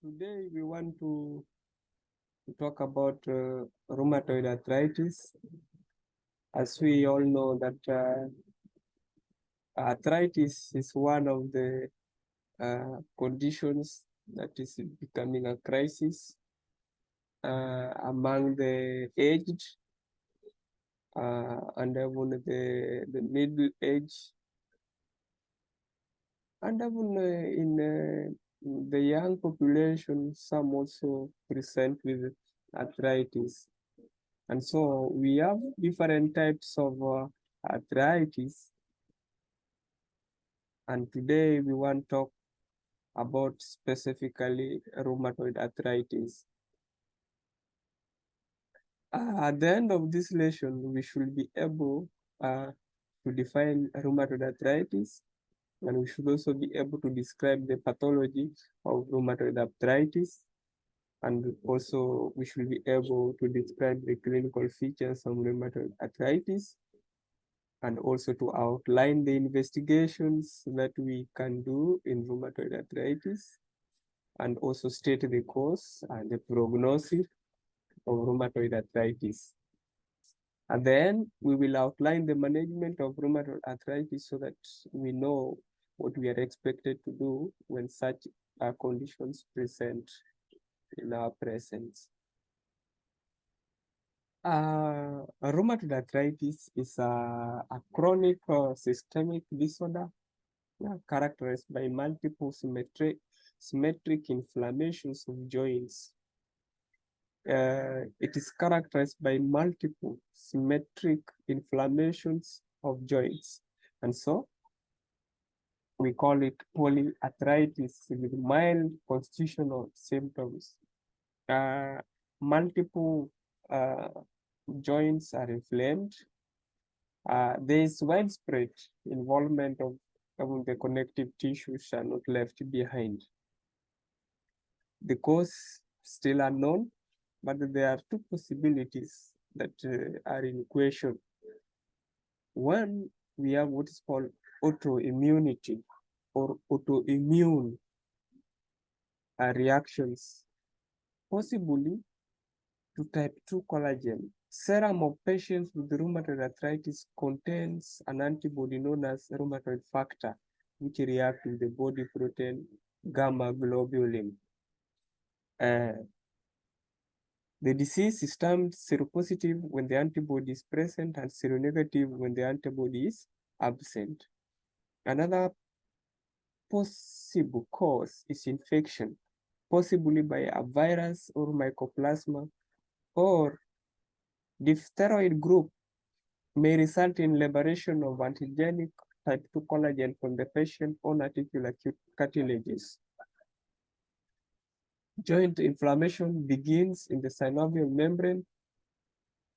Today we want to talk about rheumatoid arthritis. As we all know that arthritis is one of the conditions that is becoming a crisis among the aged and even the middle age, and even in the young population, some also present with arthritis. And so we have different types of arthritis. And today we want to talk about specifically rheumatoid arthritis. At the end of this lesson, we should be able to define rheumatoid arthritis, and we should also be able to describe the pathology of rheumatoid arthritis. And also we should be able to describe the clinical features of rheumatoid arthritis, and also to outline the investigations that we can do in rheumatoid arthritis, and also state the cause and the prognosis of rheumatoid arthritis. And then we will outline the management of rheumatoid arthritis so that we know what we are expected to do when such conditions present in our presence. Rheumatoid arthritis is a chronic systemic disorder characterized by multiple symmetric inflammations of joints. It is characterized by multiple symmetric inflammations of joints. And so we call it polyarthritis with mild constitutional symptoms. Multiple joints are inflamed. There is widespread involvement of the connective tissues are not left behind. The cause still unknown, but there are two possibilities that are in question. One, we have what is called autoimmunity or autoimmune reactions, possibly to type 2 collagen. Serum of patients with rheumatoid arthritis contains an antibody known as rheumatoid factor, which reacts with the body protein gamma globulin. The disease is termed seropositive when the antibody is present and seronegative when the antibody is absent. Another possible cause is infection, possibly by a virus or mycoplasma, or diphtheroid group may result in liberation of antigenic type 2 collagen from the patient on articular cartilages. Joint inflammation begins in the synovial membrane,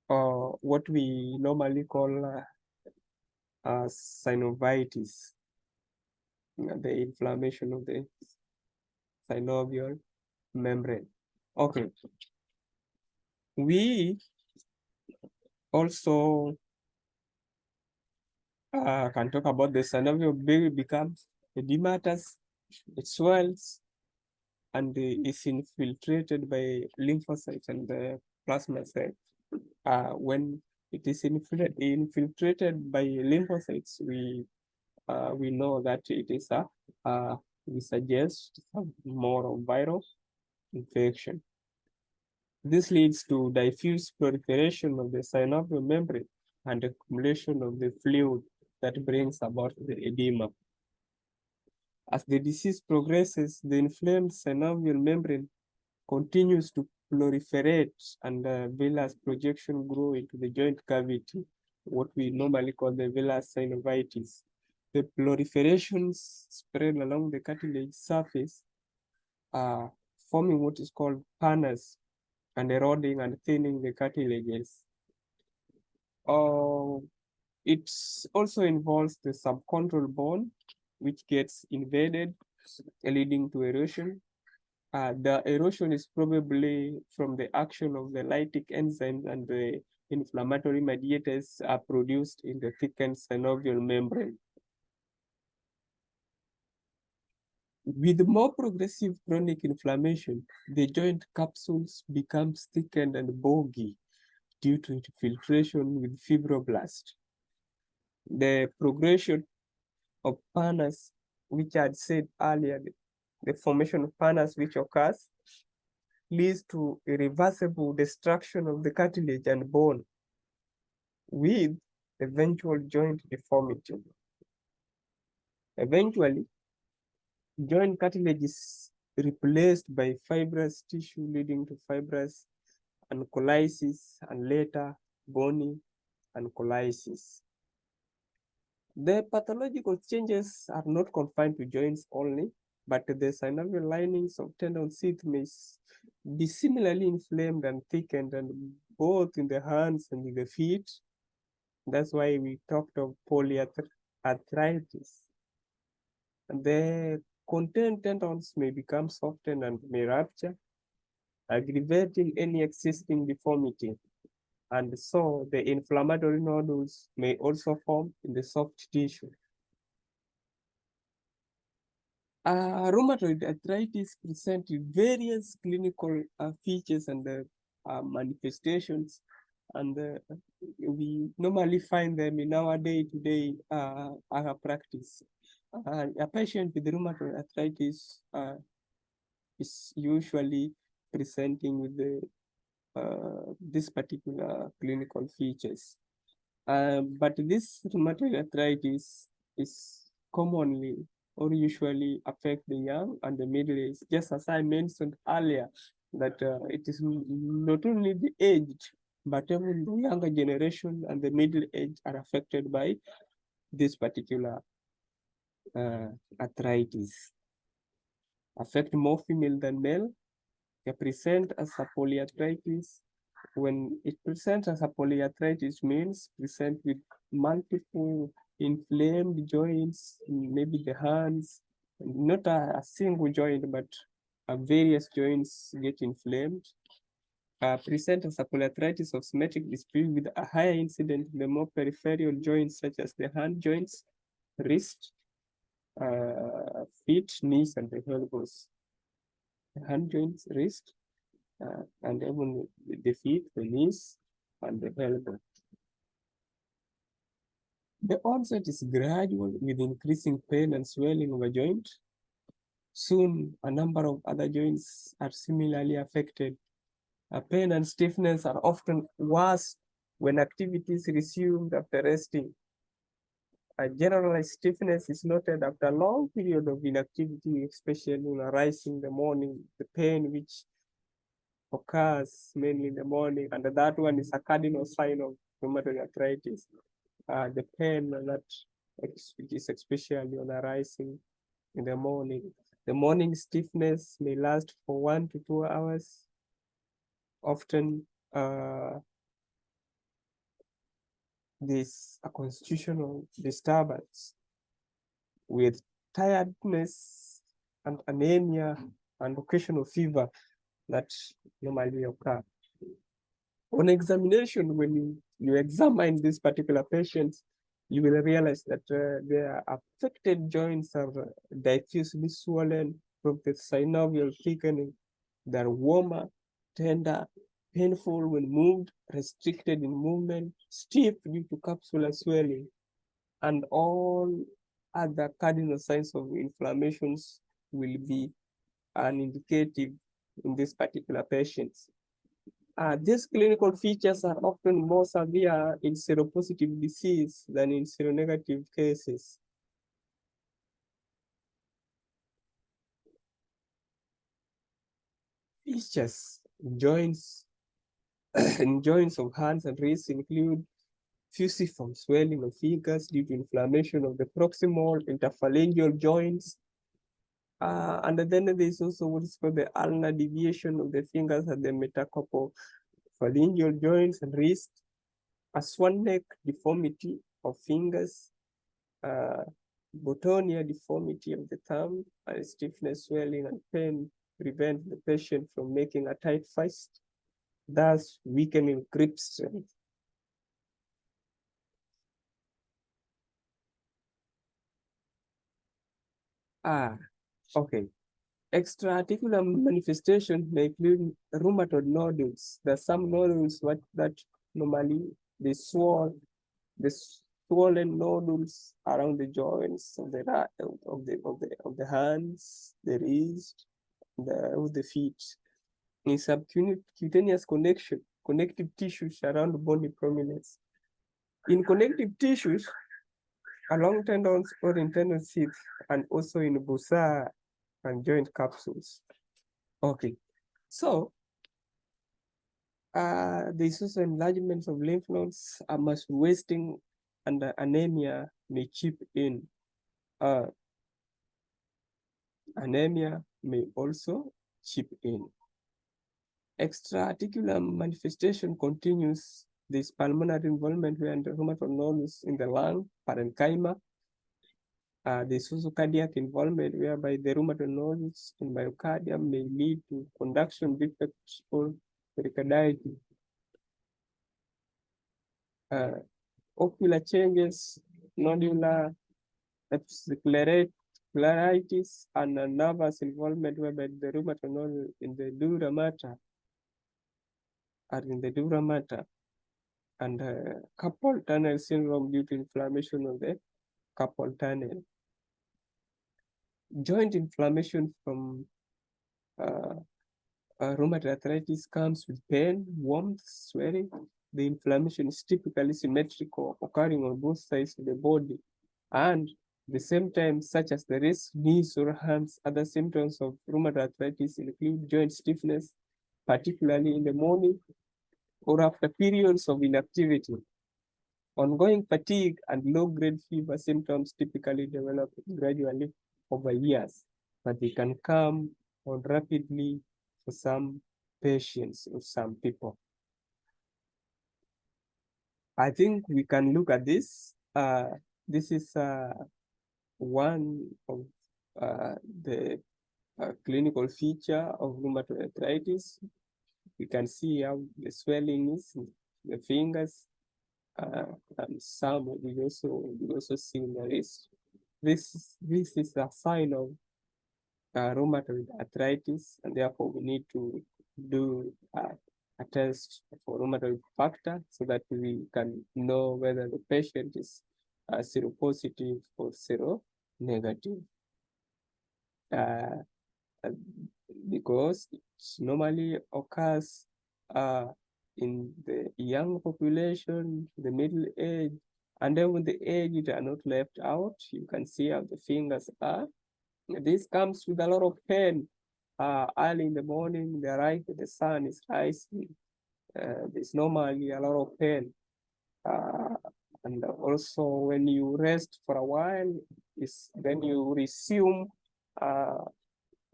or what we normally call synovitis, the inflammation of the synovial membrane. Okay. We also can talk about the synovial becomes edematous, it swells, and is infiltrated by lymphocytes and the plasma cells. When it is infiltrated by lymphocytes, we know that it is we suggest some more of viral infection. This leads to diffuse proliferation of the synovial membrane and accumulation of the fluid that brings about the edema. As the disease progresses, the inflamed synovial membrane continues to proliferate and villus projection grow into the joint cavity, what we normally call the villus synovitis. The proliferations spread along the cartilage surface, forming what is called pannus and eroding and thinning the cartilages. It also involves the subchondral bone, which gets invaded, leading to erosion. The erosion is probably from the action of the lytic enzymes and the inflammatory mediators are produced in the thickened synovial membrane. With more progressive chronic inflammation, the joint capsules become thickened and boggy due to infiltration with fibroblast. The progression of pannus, which I had said earlier, the formation of pannus which occurs, leads to irreversible destruction of the cartilage and bone with eventual joint deformity. Eventually, joint cartilage is replaced by fibrous tissue, leading to fibrous ankylosis and later bony ankylosis. The pathological changes are not confined to joints only, but the synovial linings of tendon sheath may be similarly inflamed and thickened, and both in the hands and in the feet. That's why we talked of polyarthritis. The contained tendons may become softened and may rupture, aggravating any existing deformity. And so the inflammatory nodules may also form in the soft tissue. Rheumatoid arthritis presents various clinical features and manifestations, and we normally find them in our day-to-day practice. A patient with rheumatoid arthritis is usually presenting with this particular clinical features. But this rheumatoid arthritis is commonly or usually affect the young and the middle age, just as I mentioned earlier, that it is not only the aged, but even the younger generation and the middle age are affected by this particular arthritis. Affect more female than male. They present as a polyarthritis. When it presents as a polyarthritis means present with multiple inflamed joints, maybe the hands, not a single joint, but various joints get inflamed. Present as a polyarthritis of symmetric dispute with a higher incidence in the more peripheral joints, such as the hand joints, wrist, feet, knees, and the elbows. The hand joints, wrist, and even the feet, the knees, and the elbow. The onset is gradual with increasing pain and swelling of a joint. Soon, a number of other joints are similarly affected. Pain and stiffness are often worse when activity is resumed after resting. A generalized stiffness is noted after a long period of inactivity, especially when arising in the morning. The pain which occurs mainly in the morning, and that one is a cardinal sign of rheumatoid arthritis. The pain that is especially on arising in the morning. The morning stiffness may last for 1 to 2 hours. Often, this a constitutional disturbance with tiredness and anemia and occasional fever that normally occur. On examination, when you examine this particular patient, you will realize that their affected joints are diffusely swollen from the synovial thickening. They're warmer, tender, painful when moved, restricted in movement, stiff due to capsular swelling, and all other cardinal signs of inflammations will be unindicative in this particular patient. These clinical features are often more severe in seropositive disease than in seronegative cases. Features joints in joints of hands and wrists include fusiform swelling of fingers due to inflammation of the proximal interphalangeal joints. And then there's also what is called the ulnar deviation of the fingers at the metacarpal phalangeal joints and wrist, a swan neck deformity of fingers, botonia deformity of the thumb, and stiffness, swelling, and pain prevent the patient from making a tight fist, thus weakening grip strength. Okay. Extra-articular manifestation may include rheumatoid nodules. There's some nodules that normally they the swollen nodules around the joints of the hands, the wrist, of the feet. In subcutaneous connective tissues around bony prominence. In connective tissues, along tendons or in tendon sheath, and also in bursa and joint capsules. Okay, so there's also enlargement of lymph nodes, muscle wasting, and anemia may chip in. Anemia may also chip in. Extra-articular manifestation continues. This pulmonary involvement where the rheumatoid nodules in the lung, parenchyma. There's also cardiac involvement whereby the rheumatoid nodules in myocardium may lead to conduction defects or pericarditis. Ocular changes, nodular scleritis, and a nervous involvement whereby the rheumatoid nodule in the dura mater are in the dura mater, and carpal tunnel syndrome due to inflammation of the carpal tunnel. Joint inflammation from rheumatoid arthritis comes with pain, warmth, swelling. The inflammation is typically symmetrical, occurring on both sides of the body, and the same time, such as the wrist, knees, or hands. Other symptoms of rheumatoid arthritis include joint stiffness, particularly in the morning or after periods of inactivity. Ongoing fatigue and low-grade fever symptoms typically develop gradually over years, but they can come on rapidly for some patients or some people. I think we can look at this. This is one of the clinical feature of rheumatoid arthritis. We can see how the swelling is in the fingers, and some we also see in the wrist. This is a sign of rheumatoid arthritis, and therefore we need to do a test for rheumatoid factor so that we can know whether the patient is seropositive or seronegative. Because it normally occurs in the young population, the middle age, and then when the aged are not left out, you can see how the fingers are. This comes with a lot of pain. Early in the morning, the sun is rising. There's normally a lot of pain. And also when you rest for a while, then you resume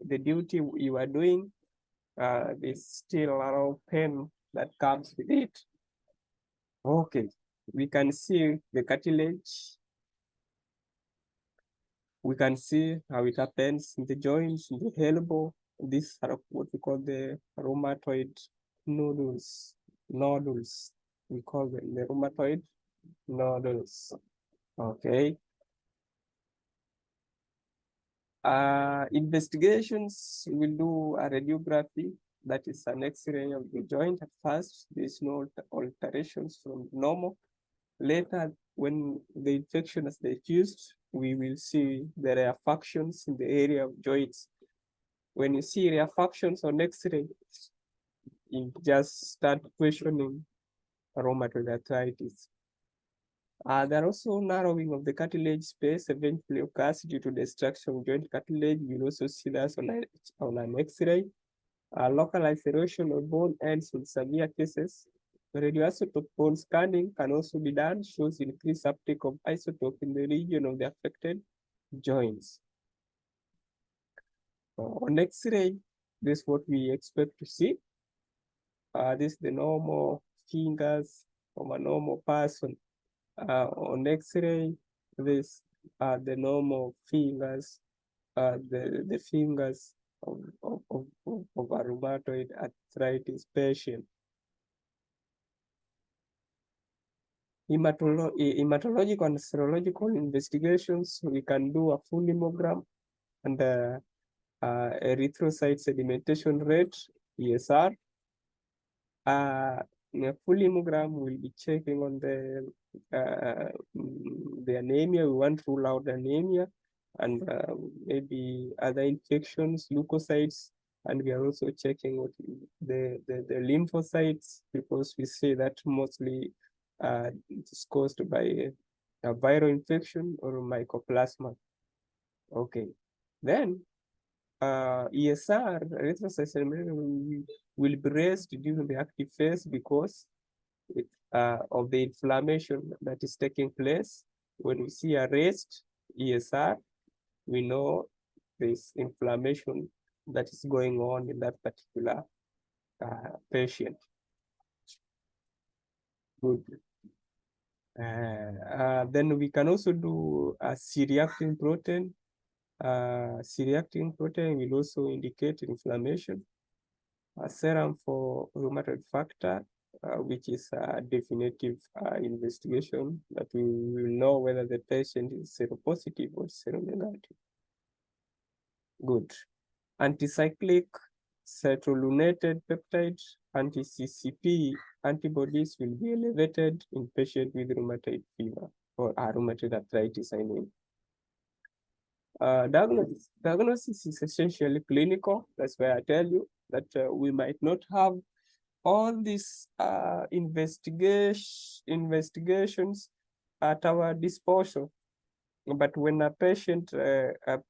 the duty you are doing. There's still a lot of pain that comes with it. Okay, we can see the cartilage. We can see how it happens in the joints, in the elbow. These are what we call the rheumatoid nodules. We call them the rheumatoid nodules. Okay. Investigations will do a radiography, that is an X-ray of the joint at first. There's no alterations from normal. Later, when the infection has diffused, we will see the rearfactions in the area of joints. When you see rearfactions on X-ray, you just start questioning rheumatoid arthritis. There are also narrowing of the cartilage space eventually occurs due to destruction of joint cartilage. You'll also see that on an X-ray. Localized erosion of bone ends in severe cases. Radioisotope bone scanning can also be done, shows increased uptake of isotope in the region of the affected joints. On X-ray, this is what we expect to see. This is the normal fingers of a normal person. On X-ray, this are the normal fingers, the fingers of a rheumatoid arthritis patient. Hematological and serological investigations, we can do a full hemogram, and erythrocyte sedimentation rate, ESR. A full hemogram will be checking on the anemia. We want to rule out anemia and maybe other infections, leukocytes, and we are also checking what the lymphocytes, because we say that mostly it's caused by a viral infection or mycoplasma. Okay, then ESR, erythrocyte sedimentation, will be raised during the active phase because of the inflammation that is taking place. When we see a raised ESR, we know there's inflammation that is going on in that particular patient. Good. Then we can also do a C-reacting protein. C-reacting protein will also indicate inflammation. A serum for rheumatoid factor, which is a definitive investigation that we will know whether the patient is seropositive or seronegative. Good. Anticyclic cytolunated peptide, anti-CCP antibodies will be elevated in patients with rheumatoid fever or rheumatoid arthritis, I mean. Diagnosis is essentially clinical. That's why I tell you that we might not have all these investigations at our disposal. But when a patient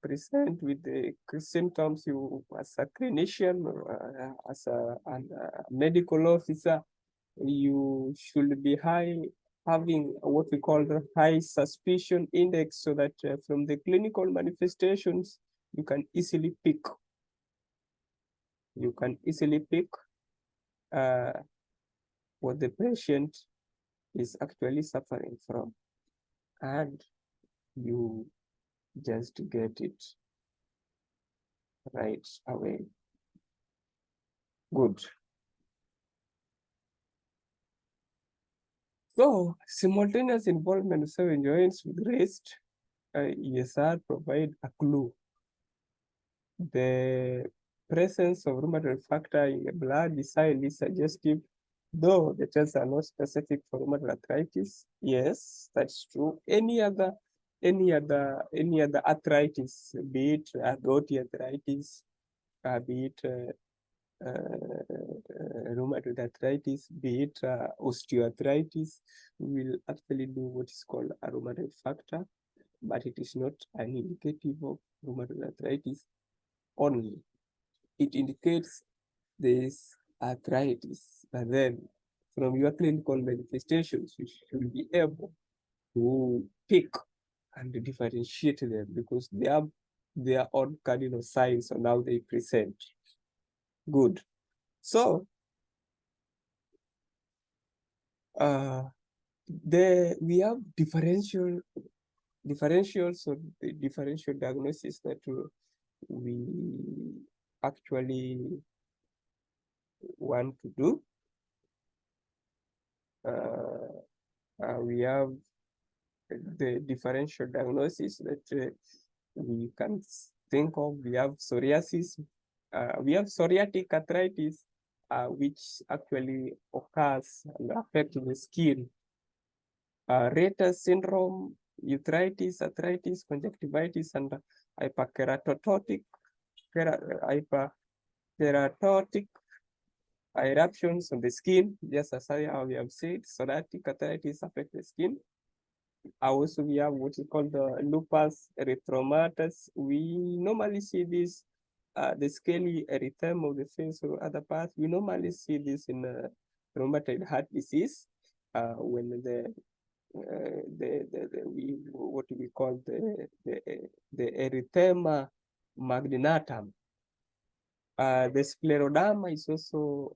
present with the symptoms, you as a clinician or as a medical officer, you should be having what we call the high suspicion index, so that from the clinical manifestations, you can easily pick. You can easily pick what the patient is actually suffering from, and you just get it right away. Good. So simultaneous involvement of 7 joints with raised ESR provide a clue. The presence of rheumatoid factor in the blood is highly suggestive, though the tests are not specific for rheumatoid arthritis. Yes, that's true. Any other arthritis, be it gouty arthritis, be it rheumatoid arthritis, be it osteoarthritis, we will actually do what is called a rheumatoid factor, but it is not an indicative of rheumatoid arthritis only. It indicates this arthritis, but then from your clinical manifestations, you should be able to pick and differentiate them, because they have their own cardinal signs on how they present. Good. So we have differentials or the differential diagnosis that we actually want to do. We have the differential diagnosis that we can think of. We have psoriasis. We have psoriatic arthritis, which actually occurs and affects the skin. Reiter syndrome, arthritis, conjunctivitis, and hyperkeratotic eruptions on the skin, just as how we have said. Psoriatic arthritis affect the skin. Also, we have what is called the lupus erythematosus. We normally see this, the scaly erythema of the face or other parts. We normally see this in rheumatoid heart disease, when what we call the erythema magnatum. The scleroderma is also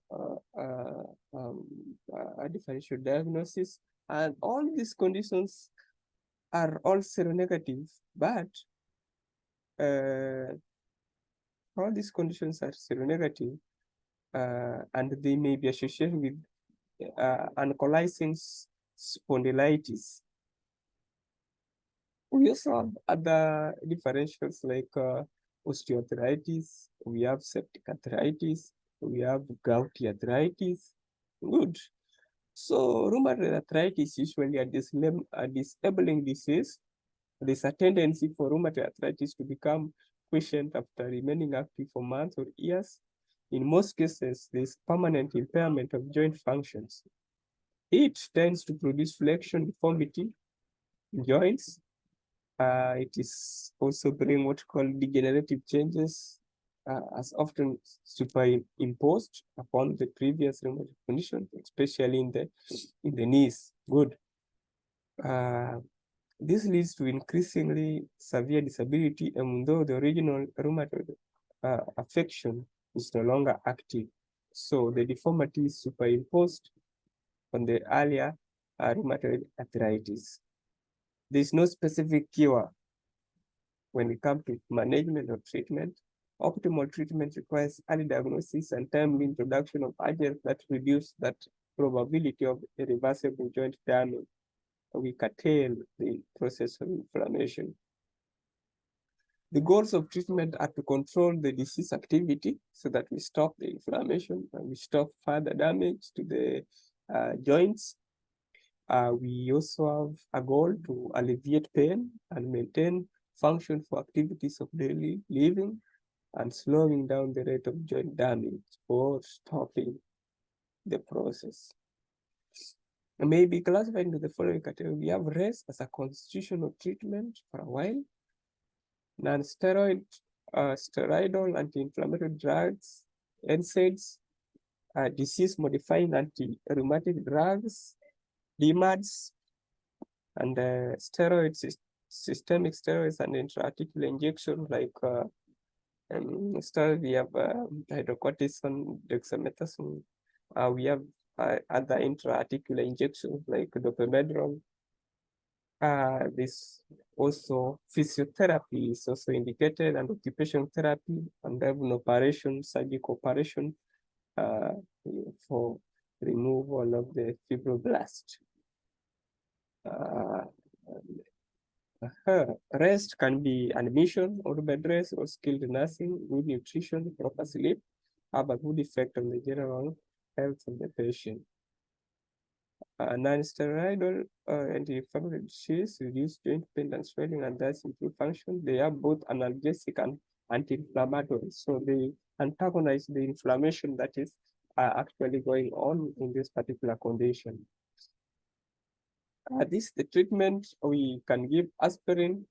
a differential diagnosis, and all these conditions are all seronegative, but all these conditions are seronegative, and they may be associated with ankylosing spondylitis. We also have other differentials like osteoarthritis, we have septic arthritis, we have gouty arthritis. Good. So rheumatoid arthritis is usually a disabling disease. There's a tendency for rheumatoid arthritis to become quiescent after remaining active for months or years. In most cases, there's permanent impairment of joint functions. It tends to produce flexion deformity in joints. It is also bring what called degenerative changes, as often superimposed upon the previous rheumatic condition, especially in the knees. Good. This leads to increasingly severe disability, and though the original rheumatoid affection is no longer active. So the deformity is superimposed on the earlier rheumatoid arthritis. There's no specific cure when it comes to management or treatment. Optimal treatment requires early diagnosis and timely introduction of agents that reduce that probability of irreversible joint damage. We curtail the process of inflammation. The goals of treatment are to control the disease activity so that we stop the inflammation and we stop further damage to the joints. We also have a goal to alleviate pain and maintain function for activities of daily living and slowing down the rate of joint damage or stopping the process. It may be classified into the following category. We have rest as a constitutional treatment for a while, non-steroidal anti-inflammatory drugs, NSAIDs, disease-modifying anti-rheumatic drugs, DMARDs, and steroids, systemic steroids and intra-articular injections like we have hydrocortisone, dexamethasone. We have other intra-articular injections like dopamedrol. This also physiotherapy is also indicated, and occupational therapy, and even operation, surgical operation for removal of the fibroblast. Rest can be admission or bed rest or skilled nursing, good nutrition, proper sleep, have a good effect on the general health of the patient. Non-steroidal anti-inflammatory disease reduce joint pain and swelling and thus improve function. They are both analgesic and anti-inflammatory. So they antagonize the inflammation that is actually going on in this particular condition. This is the treatment. We can give aspirin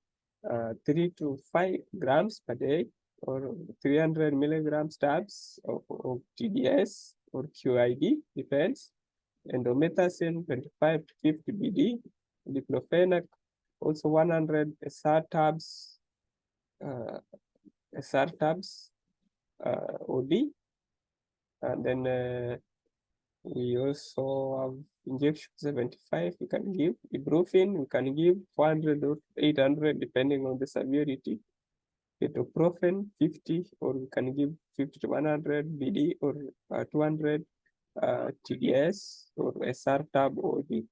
3 to 5 grams per day or 300 milligrams tabs of TDS or QID, depends. Indomethacin 25 to 50 BD, diclofenac also 100 SR tabs, OD, and then we also have injection 75. We can give ibuprofen. We can give 400 or 800 depending on the severity. Ketoprofen 50, or we can give 50 to 100 BD or 200 TDS or SR tab or the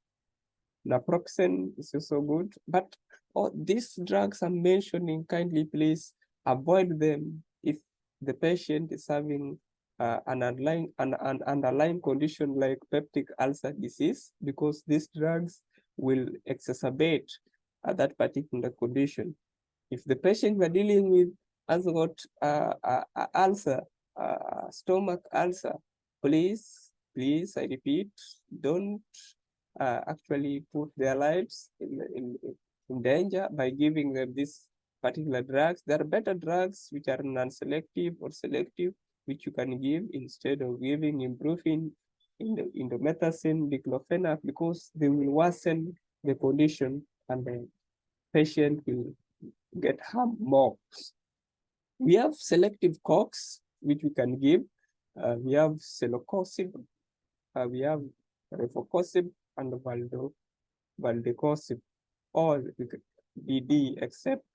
naproxen is also good, but all these drugs I'm mentioning, kindly please avoid them if the patient is having an underlying condition like peptic ulcer disease, because these drugs will exacerbate that particular condition. If the patient we're dealing with has got ulcer, stomach ulcer, please, I repeat, don't actually put their lives in danger by giving them these particular drugs. There are better drugs which are non-selective or selective, which you can give instead of giving ibuprofen, indomethacin, diclofenac, because they will worsen the condition and the patient will get harmed more. We have selective COX, which we can give. We have celecoxib, we have revocosib, and valdecoxib, all BD except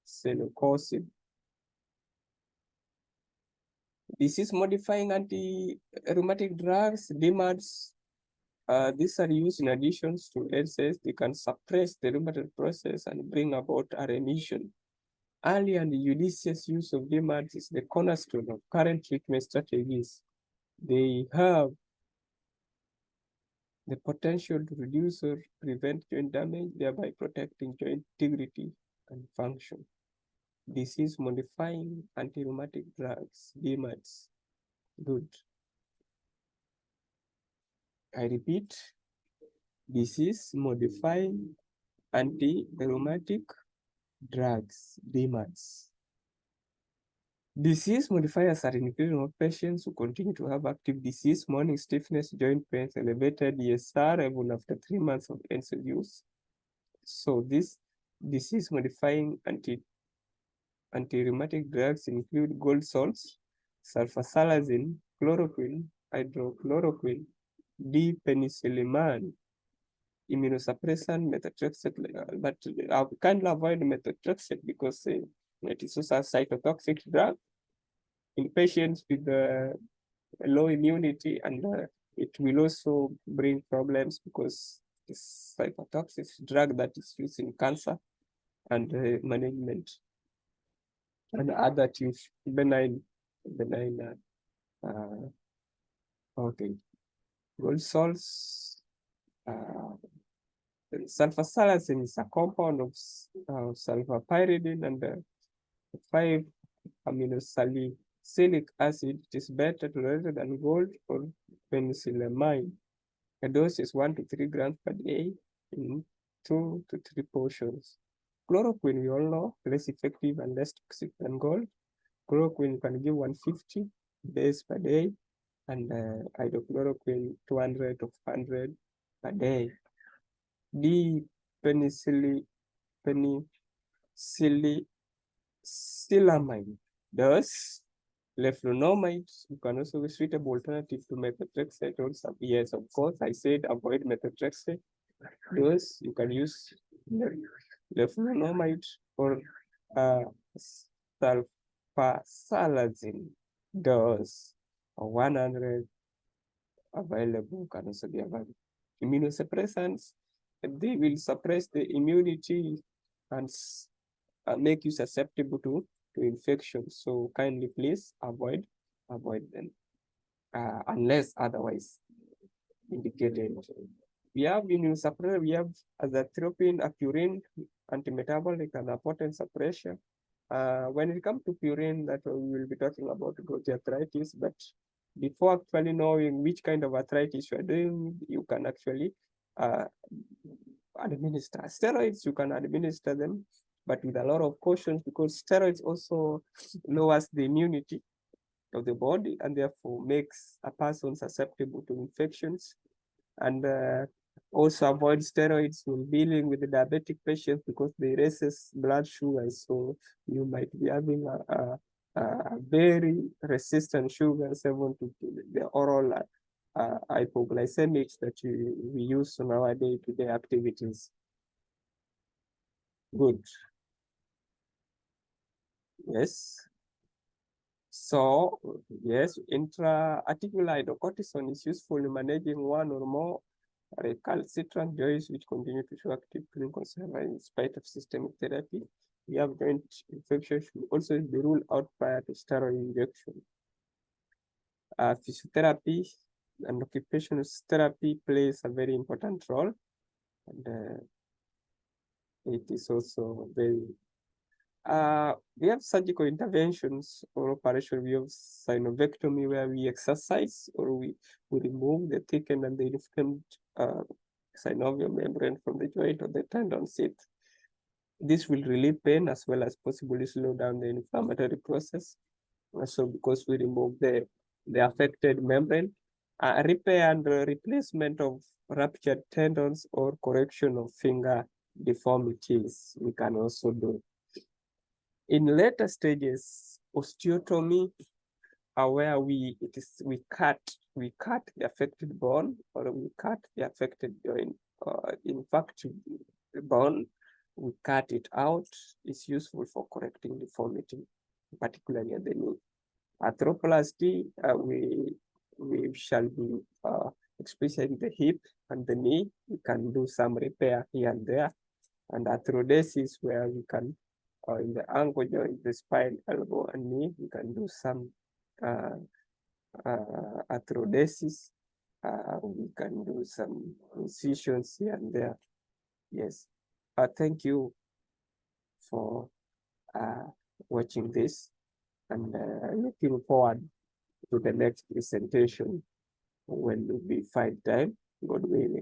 celecoxib. Disease-modifying anti-rheumatic drugs, DMARDs, these are used in addition to NSAIDs. They can suppress the rheumatoid process and bring about a remission. Early and judicious use of DMARDs is the cornerstone of current treatment strategies. They have the potential to reduce or prevent joint damage, thereby protecting joint integrity and function. Disease-modifying anti-rheumatic drugs, DMARDs. Good. I repeat, disease-modifying anti-rheumatic drugs, DMARDs. Disease modifiers are including of patients who continue to have active disease, morning stiffness, joint pains, elevated ESR even after 3 months of NSAID use. So this disease modifying anti-rheumatic drugs include gold salts, sulfasalazine, chloroquine, hydrochloroquine, D-penicillimab, immunosuppressant, methotrexate, but I kindly avoid methotrexate because it is also a cytotoxic drug in patients with low immunity, and it will also bring problems because it's cytotoxic drug that is used in cancer and management and other things, benign. Okay, gold salts. Sulfasalazine is a compound of sulfapyridine and 5-aminosalicylic acid. It is better tolerated than gold or penicillamine. A dose is 1 to 3 grams per day in 2 to 3 portions. Chloroquine, we all know, less effective and less toxic than gold. Chloroquine you can give 150 days per day, and hydrochloroquine 200 to 400 per day. D-penicillamine dose. Leflunomide, you can also be suitable alternative to methotrexate. Also, yes, of course, I said avoid methotrexate. Dose, you can use leflunomide or sulfasalazine dose. 100 available, can also be available. Immunosuppressants, they will suppress the immunity and make you susceptible to infection. So kindly please avoid them unless otherwise indicated. We have immunosuppressant, we have azathioprine, aspirin, antimetabolic, and a potent suppressor. When it comes to purine, that we will be talking about gouty arthritis, but before actually knowing which kind of arthritis you are doing, you can actually administer steroids. You can administer them, but with a lot of caution, because steroids also lowers the immunity of the body and therefore makes a person susceptible to infections. And also avoid steroids when dealing with the diabetic patients because they raises blood sugar. So you might be having a very resistant sugar, 7 to the oral hypoglycemics that we use in our day-to-day activities. Good. Yes. So, yes, intra-articular hydrocortisone is useful in managing one or more recalcitrant joints which continue to show active clinical survival in spite of systemic therapy. We have joint infection should also be ruled out prior to steroid injection. Physiotherapy and occupational therapy plays a very important role, and it is also very we have surgical interventions or operation. We have synovectomy where we exercise or we remove the thickened and the inflamed synovial membrane from the joint or the tendon seat. This will relieve pain as well as possibly slow down the inflammatory process. So because we remove the affected membrane, repair and replacement of ruptured tendons or correction of finger deformities we can also do. In later stages, osteotomy where we cut the affected bone or we cut the affected joint. In fact, the bone, we cut it out. It's useful for correcting deformity, particularly at the knee. Arthroplasty, we shall be especially the hip and the knee. We can do some repair here and there, and arthrodesis where we can or in the ankle joint, the spine, elbow, and knee. We can do some arthrodesis. We can do some incisions here and there. Yes. Thank you for watching this, and looking forward to the next presentation when we find time, God willing.